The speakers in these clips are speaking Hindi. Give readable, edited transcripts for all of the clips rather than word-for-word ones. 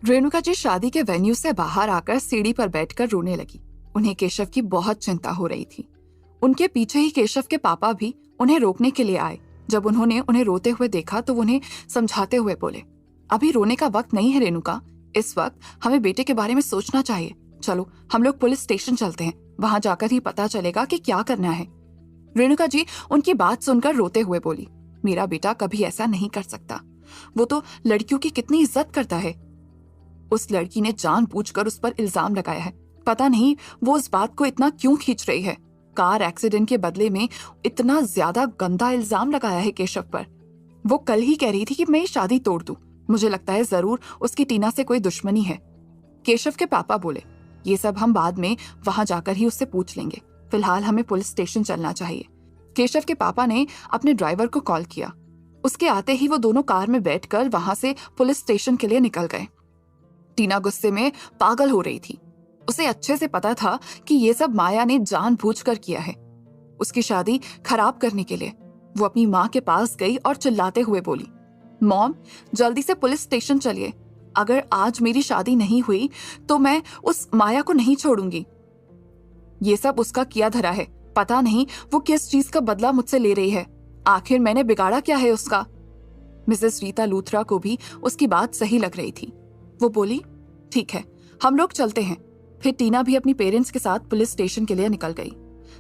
रेणुका जी शादी के वेन्यू से बाहर आकर सीढ़ी पर बैठकर रोने लगी। उन्हें केशव की बहुत चिंता हो रही थी। उनके पीछे ही केशव के पापा भी उन्हें रोकने के लिए आए। जब उन्होंने उन्हें रोते हुए देखा तो उन्हें समझाते हुए बोले, अभी रोने का वक्त नहीं है रेणुका, इस वक्त हमें बेटे के बारे में सोचना चाहिए। चलो हम लोग पुलिस स्टेशन चलते हैं, वहां जाकर ही पता चलेगा कि क्या करना है। रेणुका जी उनकी बात सुनकर रोते हुए बोली, मेरा बेटा कभी ऐसा नहीं कर सकता। वो तो लड़कियों की कितनी इज्जत करता है। उस लड़की ने जानबूझकर उस पर इल्जाम लगाया है। पता नहीं वो उस बात को इतना क्यों खींच रही है। कार एक्सीडेंट के बदले में इतना ज्यादा गंदा इल्जाम लगाया है केशव पर। वो कल ही कह रही थी कि मैं शादी तोड़ दूं। मुझे लगता है जरूर उसकी टीना से कोई दुश्मनी है। केशव के पापा बोले, ये सब हम बाद में वहां जाकर ही उससे पूछ लेंगे, फिलहाल हमें पुलिस स्टेशन चलना चाहिए। केशव के पापा ने अपने ड्राइवर को कॉल किया। उसके आते ही वो दोनों कार में बैठकर वहां से पुलिस स्टेशन के लिए निकल गए। टीना गुस्से में पागल हो रही थी। उसे अच्छे से पता था कि ये सब माया ने जानबूझकर किया है, उसकी शादी खराब करने के लिए। वो अपनी माँ के पास गई और चिल्लाते हुए बोली, मॉम जल्दी से पुलिस स्टेशन चलिए। अगर आज मेरी शादी नहीं हुई तो मैं उस माया को नहीं छोड़ूंगी। ये सब उसका किया धरा है। पता नहीं वो किस चीज का बदला मुझसे ले रही है। आखिर मैंने बिगाड़ा क्या है उसका। मिसेस रीता लूथरा को भी उसकी बात सही लग रही थी। वो बोली, ठीक है हम लोग चलते हैं। फिर टीना भी अपनी पेरेंट्स के साथ पुलिस स्टेशन के लिए निकल गई।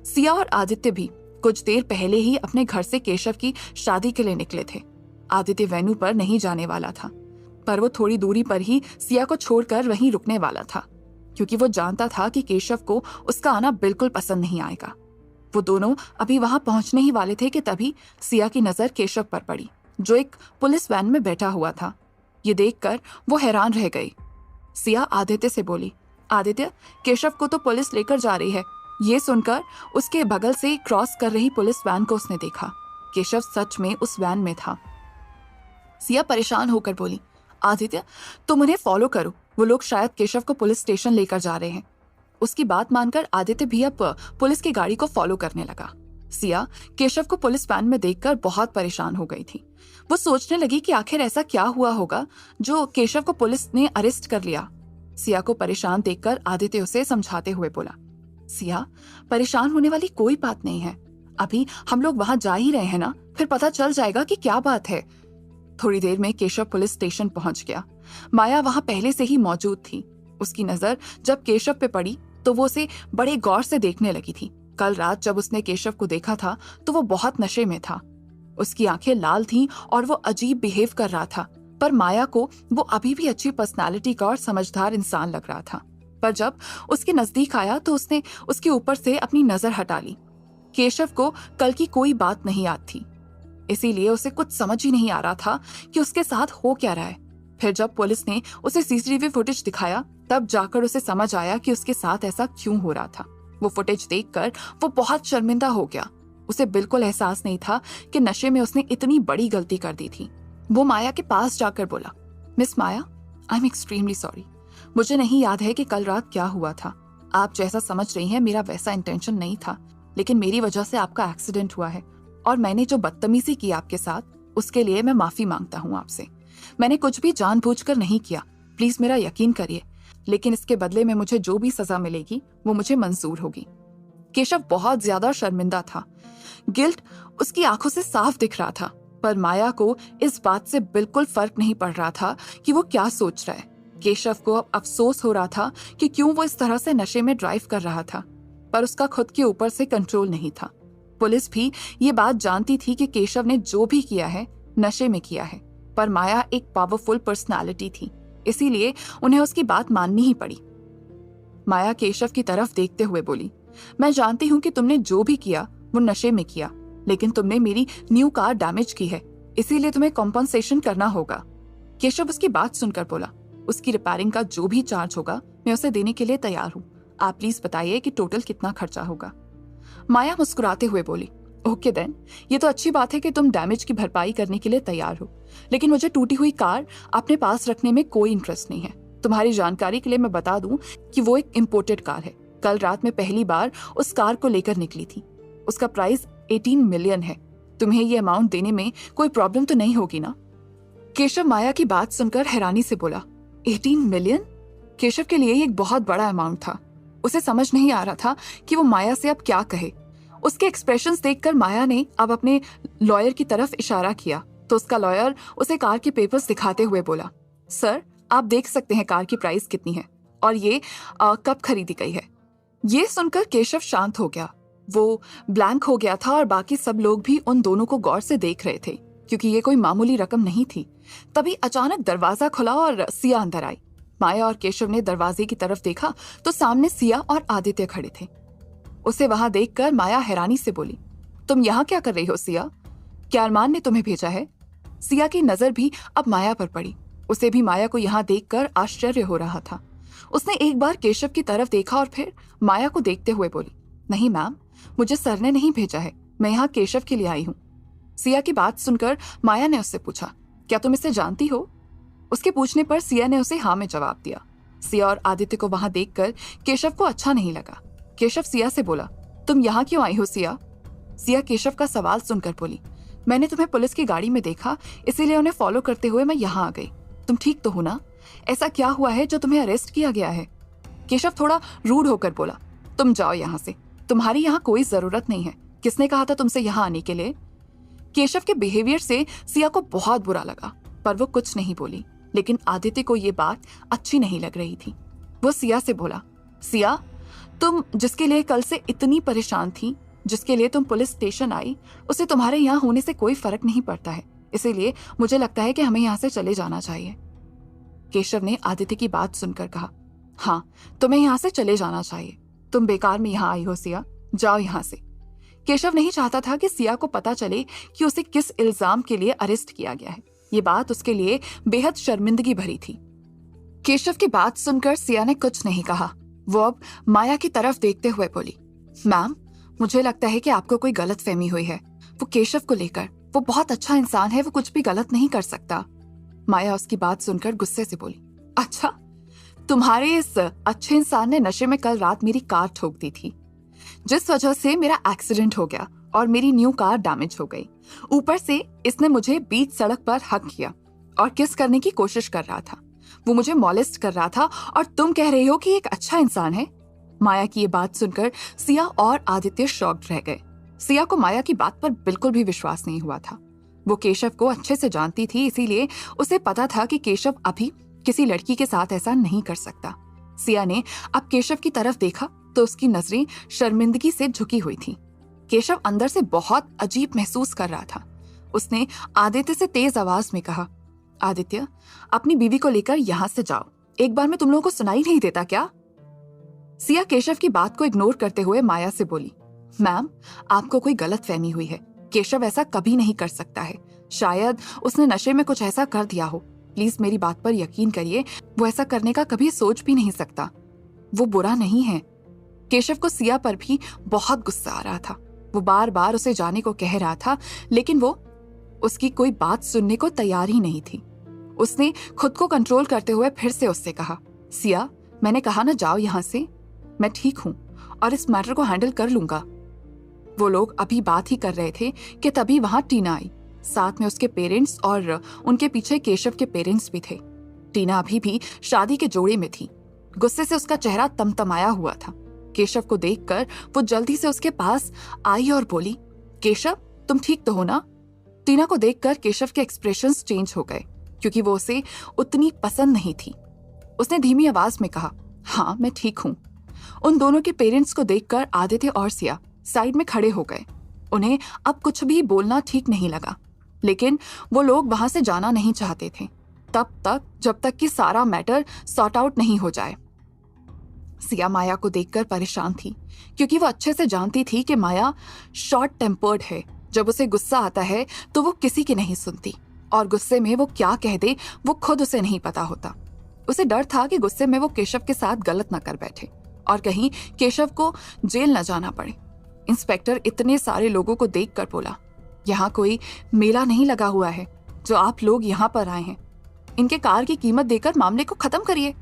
सिया और आदित्य भी कुछ देर पहले ही अपने घर से केशव की शादी के लिए निकले थे। आदित्य वेन्यू पर नहीं जाने वाला था, पर वो थोड़ी दूरी पर ही सिया को छोड़कर वहीं रुकने वाला था, क्योंकि वो जानता था कि केशव को उसका आना बिल्कुल पसंद नहीं आएगा। वो दोनों अभी वहां पहुंचने ही वाले थे कि तभी सिया की नजर केशव पर पड़ी, जो एक पुलिस वैन में बैठा हुआ था। ये देखकर वो हैरान रह गई। सिया आदित्य से बोली, आदित्य केशव को तो पुलिस लेकर जा रही है। ये सुनकर उसके बगल से क्रॉस कर रही पुलिस वैन को उसने देखा। केशव सच में उस वैन में था। सिया परेशान होकर बोली, आदित्य तुम उन्हें फॉलो करो, वो लोग शायद केशव को पुलिस स्टेशन लेकर जा रहे हैं। उसकी बात मानकर आदित्य भी अब पुलिस की गाड़ी को फॉलो करने लगा। सिया केशव को पुलिस वैन में देखकर बहुत परेशान हो गई थी। वो सोचने लगी कि आखिर ऐसा क्या हुआ होगा जो केशव को पुलिस ने अरेस्ट कर लिया। सिया को परेशान देखकर आदित्य उसे समझाते हुए बोला, सिया परेशान होने वाली कोई बात नहीं है। अभी हम लोग वहां जा ही रहे हैं ना, फिर पता चल जाएगा कि क्या बात है। थोड़ी देर में केशव पुलिस स्टेशन पहुंच गया। माया वहां पहले से ही मौजूद थी। उसकी नजर जब केशव पे पड़ी तो वो उसे बड़े गौर से देखने लगी थी। कल रात जब उसने केशव को देखा था तो वो बहुत नशे में था। उसकी आंखें लाल थीं और वो अजीब बिहेव कर रहा था, पर माया को वो अभी भी अच्छी पर्सनालिटी का और समझदार इंसान लग रहा था। पर जब उसके नजदीक आया तो उसने उसके ऊपर से अपनी नजर हटा ली। केशव को कल की कोई बात नहीं याद थी, इसीलिए उसे कुछ समझ ही नहीं आ रहा था कि उसके साथ हो क्या रहा है। फिर जब पुलिस ने उसे सीसीटीवी फुटेज दिखाया तब जाकर उसे समझ आया कि उसके साथ ऐसा क्यों हो रहा था। वो फुटेज देखकर वो बहुत शर्मिंदा हो गया। उसे बिल्कुल एहसास नहीं था कि नशे में उसने इतनी बड़ी गलती कर दी थी। वो माया के पास जाकर बोला, miss Maya I am extremely sorry. मुझे नहीं याद है कि कल रात क्या हुआ था। आप जैसा समझ रही हैं मेरा वैसा इंटेंशन नहीं था, लेकिन मेरी वजह से आपका एक्सीडेंट हुआ है और मैंने जो बदतमीजी की आपके साथ उसके लिए मैं माफी मांगता हूँ आपसे। मैंने कुछ भी जानबूझकर नहीं किया, प्लीज मेरा यकीन करिए, लेकिन इसके बदले में मुझे जो भी सजा मिलेगी वो मुझे मंजूर होगी। केशव बहुत ज्यादा शर्मिंदा था। गिल्ट उसकी आंखों से साफ दिख रहा था, पर माया को इस बात से बिल्कुल फर्क नहीं पड़ रहा था कि वो क्या सोच रहा है। केशव को अब अफसोस हो रहा था कि क्यों वो इस तरह से नशे में ड्राइव कर रहा था, पर उसका खुद के ऊपर से कंट्रोल नहीं था। पुलिस भी ये बात जानती थी कि केशव ने जो भी किया है नशे में किया है, पर माया एक पावरफुल पर्सनालिटी थी, इसीलिए उन्हें उसकी बात माननी ही पड़ी। माया केशव की तरफ देखते हुए बोली, मैं जानती हूँ कि तुमने जो भी किया वो नशे में किया, लेकिन तुमने मेरी न्यू कार डैमेज की है, इसीलिए तुम्हें कॉम्पनसेशन करना होगा। केशव उसकी बात सुनकर बोला, उसकी रिपेयरिंग का जो भी चार्ज होगा मैं उसे देने के लिए तैयार हूँ। आप प्लीज बताइए कि टोटल कितना खर्चा होगा। माया मुस्कुराते हुए बोली, ओके देन, ये तो अच्छी बात है कि तुम डैमेज की भरपाई करने के लिए तैयार हो, लेकिन मुझे टूटी हुई कार अपने पास रखने में कोई इंटरेस्ट नहीं है। तुम्हारी जानकारी के लिए मैं बता दूं कि वो एक इम्पोर्टेड कार है। कल रात में पहली बार उस कार को लेकर निकली थी। उसका प्राइस 18 मिलियन है। तुम्हें ये अमाउंट देने में कोई प्रॉब्लम तो नहीं होगी ना? केशव माया की बात सुनकर हैरानी से बोला, 18 मिलियन? केशव के लिए ये एक बहुत बड़ा अमाउंट था। उसे समझ नहीं आ रहा था कि वो माया से अब क्या कहे। उसके एक्सप्रेशंस देखकर माया ने अब अपने लॉयर की तरफ इशारा किया तो उसका लॉयर उसे कार के पेपर्स दिखाते हुए बोला, सर आप देख सकते हैं कार की प्राइस कितनी है और ये कब खरीदी गई है। ये सुनकर केशव शांत हो गया। वो ब्लैंक हो गया था और बाकी सब लोग भी उन दोनों को गौर से देख रहे थे क्योंकि ये कोई मामूली रकम नहीं थी। तभी अचानक दरवाजा खुला और सिया अंदर आई। माया और केशव ने दरवाजे की तरफ देखा तो सामने सिया और आदित्य खड़े थे। उसे वहां देखकर माया हैरानी से बोली, तुम यहाँ क्या कर रही हो सिया? क्या अरमान ने तुम्हें भेजा है? सिया की नजर भी अब माया पर पड़ी। उसे भी माया को यहाँ देखकर आश्चर्य हो रहा था। उसने एक बार केशव की तरफ देखा और फिर माया को देखते हुए बोली, नहीं मैम, मुझे सर ने नहीं भेजा है, मैं यहाँ केशव के लिए आई हूँ। सिया की बात सुनकर माया ने उससे पूछा, क्या तुम इसे जानती हो? उसके पूछने पर सिया ने उसे हाँ में जवाब दिया। सिया और आदित्य को वहां देखकर केशव को अच्छा नहीं लगा। केशव सिया से बोला, तुम यहाँ क्यों आई हो सिया? सिया केशव का सवाल सुनकर बोली, मैंने तुम्हें पुलिस की गाड़ी में देखा, इसीलिए उन्हें फॉलो करते हुए मैं यहाँ आ गई। तुम ठीक तो हो ना? ऐसा क्या हुआ है जो तुम्हें अरेस्ट किया गया है? केशव थोड़ा रूड होकर बोला, तुम जाओ यहाँ से, तुम्हारी यहाँ कोई जरूरत नहीं है। किसने कहा था तुमसे यहाँ आने के लिए? केशव के बिहेवियर से सिया को बहुत बुरा लगा पर वो कुछ नहीं बोली। लेकिन आदित्य को ये बात अच्छी नहीं लग रही थी। वो सिया से बोला, सिया, तुम जिसके लिए कल से इतनी परेशान थी, जिसके लिए तुम पुलिस स्टेशन आई, उसे तुम्हारे यहाँ होने से कोई फर्क नहीं पड़ता है। इसीलिए मुझे लगता है कि हमें यहाँ से चले जाना चाहिए। केशव ने आदित्य की बात सुनकर कहा, हाँ, तुम्हें यहाँ से चले जाना चाहिए। तुम बेकार में यहाँ आई हो सिया, जाओ यहाँ से। केशव नहीं चाहता था कि सिया को पता चले कि उसे किस इल्जाम के लिए अरेस्ट किया गया है। ये बात उसके लिए बेहद शर्मिंदगी भरी थी। केशव की बात सुनकर सिया ने कुछ नहीं कहा। वो अब माया की तरफ देखते हुए बोली, मैम, मुझे लगता है कि आपको कोई गलतफहमी हुई है वो केशव को लेकर। वो बहुत अच्छा इंसान है, वो कुछ भी गलत नहीं कर सकता। माया उसकी बात सुनकर गुस्से से बोली, अच्छा, तुम्हारे इस अच्छे इंसान ने नशे में कल रात मेरी कार ठोक दी थी, जिस वजह से मेरा एक्सीडेंट हो गया और मेरी न्यू कार डैमेज हो गई। ऊपर से इसने मुझे बीच सड़क पर हक किया और किस करने की कोशिश कर रहा था। वो मुझे मॉलेस्ट कर रहा था और तुम कह रही हो कि एक अच्छा इंसान है। माया की ये बात सुनकर सिया और आदित्य शॉक्ड रह गए। सिया को माया की बात पर बिल्कुल भी विश्वास नहीं हुआ था। वो केशव को अच्छे से जानती थी, इसीलिए उसे पता था कि केशव अभी किसी लड़की के साथ ऐसा नहीं कर सकता। सिया ने अब केशव की तरफ देखा तो उसकी नजरें शर्मिंदगी से झुकी हुई थी। केशव अंदर से बहुत अजीब महसूस कर रहा था। उसने आदित्य से तेज आवाज में कहा, आदित्य, अपनी बीवी को लेकर यहाँ से जाओ। एक बार में तुम लोगों को सुनाई नहीं देता क्या? सिया केशव की बात को इग्नोर करते हुए माया से बोली, मैम, आपको कोई गलतफहमी हुई है। केशव ऐसा कभी नहीं कर सकता है। शायद उसने नशे में कुछ ऐसा कर दिया हो। प्लीज मेरी बात पर यकीन करिए, वो ऐसा करने का कभी सोच भी नहीं सकता। वो बुरा नहीं है। केशव को सिया पर भी बहुत गुस्सा आ रहा था। वो बार बार उसे जाने को कह रहा था, लेकिन वो उसकी कोई बात सुनने को तैयार ही नहीं थी। उसने खुद को कंट्रोल करते हुए फिर से उससे कहा, सिया, मैंने कहा ना, जाओ यहाँ से। मैं ठीक हूँ और इस मैटर को हैंडल कर लूंगा। वो लोग अभी बात ही कर रहे थे कि तभी वहां टीना आई। साथ में उसके पेरेंट्स और उनके पीछे केशव के पेरेंट्स भी थे। टीना अभी भी शादी के जोड़े में थी। गुस्से से उसका चेहरा तमतमाया हुआ था। केशव को देखकर वो जल्दी से उसके पास आई और बोली, केशव, तुम ठीक तो हो ना? टीना को देखकर केशव के एक्सप्रेशंस चेंज हो गए क्योंकि वो उसे उतनी पसंद नहीं थी। उसने धीमी आवाज में कहा, हाँ, मैं ठीक हूँ। उन दोनों के पेरेंट्स को देखकर आदित्य और सिया साइड में खड़े हो गए। उन्हें अब कुछ भी बोलना ठीक नहीं लगा, लेकिन वो लोग वहां से जाना नहीं चाहते थे तब तक जब तक कि सारा मैटर सॉर्ट आउट नहीं हो जाए। सिया माया को देखकर परेशान थी क्योंकि वो अच्छे से जानती थी कि माया शॉर्ट टेम्पर्ड है। जब उसे गुस्सा आता है तो वो किसी की नहीं सुनती और गुस्से में वो क्या कह दे वो खुद उसे नहीं पता होता। उसे डर था कि गुस्से में वो केशव के साथ गलत न कर बैठे और कहीं केशव को जेल न जाना पड़े। इंस्पेक्टर इतने सारे लोगों को देखकर बोला, यहाँ कोई मेला नहीं लगा हुआ है जो आप लोग यहाँ पर आए हैं। इनके कार की कीमत देकर मामले को खत्म करिए।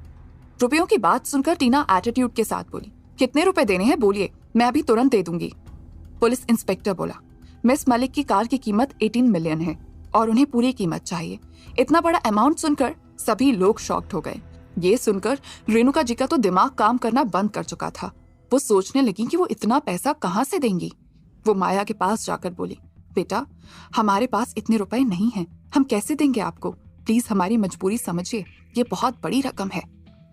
रुपयों की बात सुनकर टीना एटीट्यूड के साथ बोली, कितने रुपए देने हैं बोलिए, मैं अभी तुरंत दे दूंगी। पुलिस इंस्पेक्टर बोला, मिस मलिक की कार की कीमत 18 मिलियन है और उन्हें पूरी कीमत चाहिए। इतना बड़ा अमाउंट सुनकर सभी लोग शॉक्ड हो गए। ये सुनकर रेणुका जी का तो दिमाग काम करना बंद कर चुका था। वो सोचने लगी कि वो इतना पैसा कहाँ से देंगी। वो माया के पास जाकर बोली, बेटा हमारे पास इतने रुपए नहीं हैं, हम कैसे देंगे आपको, प्लीज हमारी मजबूरी समझिए, ये बहुत बड़ी रकम है।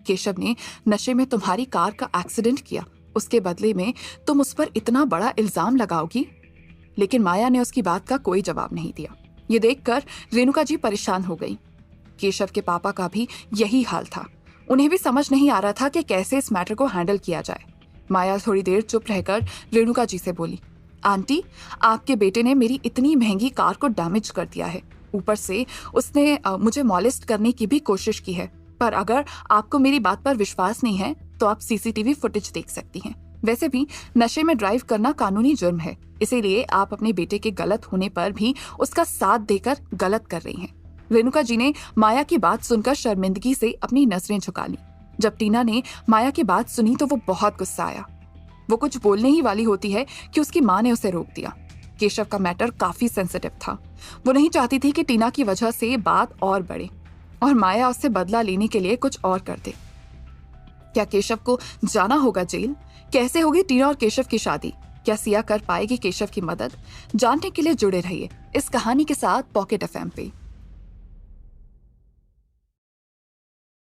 केशव ने नशे में तुम्हारी कार का एक्सीडेंट किया, उसके बदले में तुम उस पर इतना बड़ा इल्जाम लगाओगी। लेकिन माया ने उसकी बात का कोई जवाब नहीं दिया। ये देखकर रेणुका जी परेशान हो गई। केशव के पापा का भी यही हाल था। उन्हें भी समझ नहीं आ रहा था कि कैसे इस मैटर को हैंडल किया जाए। माया थोड़ी देर चुप रहकर रेणुका जी से बोली, आंटी आपके बेटे ने मेरी इतनी महंगी कार को डैमेज कर दिया है, ऊपर से उसने मुझे मॉलेस्ट करने की भी कोशिश की है। पर अगर आपको मेरी बात पर विश्वास नहीं है तो आप सीसीटीवी फुटेज देख सकती हैं। वैसे भी नशे में ड्राइव करना कानूनी जुर्म है, इसीलिए आप अपने बेटे के गलत होने पर भी उसका साथ देकर गलत कर रही हैं। रेणुका जी ने माया की बात सुनकर शर्मिंदगी से अपनी नजरें झुका ली। जब टीना ने माया की बात सुनी तो वो बहुत गुस्सा आया। वो कुछ बोलने ही वाली होती है कि उसकी माँ ने उसे रोक दिया। केशव का मैटर काफी सेंसिटिव था। वो नहीं चाहती थी कि टीना की वजह से बात और बढ़े और माया उससे बदला लेने के लिए कुछ और कर दे। क्या केशव को जाना होगा जेल? कैसे होगी टीना और केशव की शादी? क्या सिया कर पाएगी केशव की मदद? जानने के लिए जुड़े रहिए इस कहानी के साथ पॉकेट एफएम पे।